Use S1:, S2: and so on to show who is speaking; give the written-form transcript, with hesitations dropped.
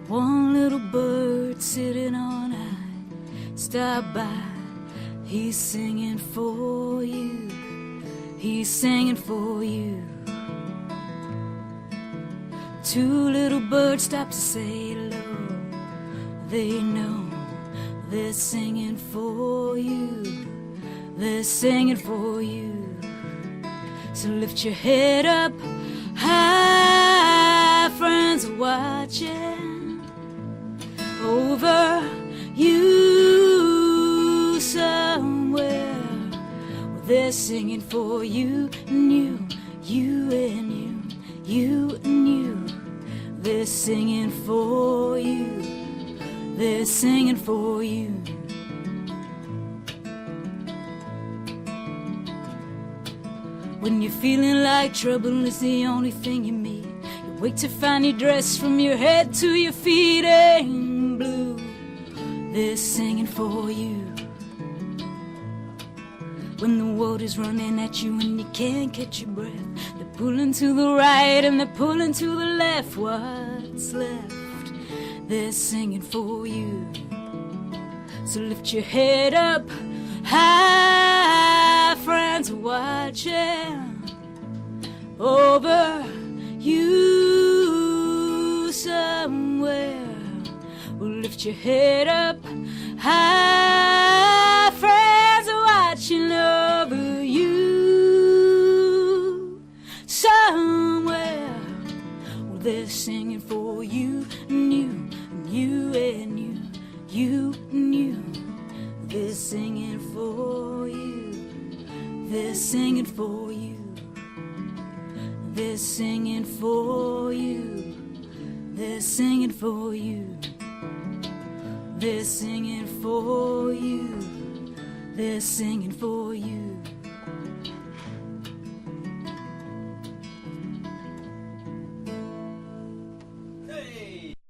S1: One little bird sitting on high, stop by. He's singing for you. He's singing for you. Two little birds stop to say hello. They know they're singing for you. They're singing for you. So lift your head up high, friends are watching over you somewhere. Well, they're singing for you and you, you and you, you and you. They're singing for you. They're singing for you. When you're feeling like trouble is the only thing you meet, you wait to find your dress from your head to your feet ain't blue. They're singing for you. When the water's running at you and you can't catch your breath, they're pulling to the right and they're pulling to the left. What's left? They're singing for you. So lift your head up high, friends are watching over you somewhere. Well, lift your head up high, friends are watching over you somewhere. Well, they're singing for you and you and you and you, you and you. They're singing for you. They're singing for you. They're singing for you. They're singing for you. They're singing for you. They're singing for you.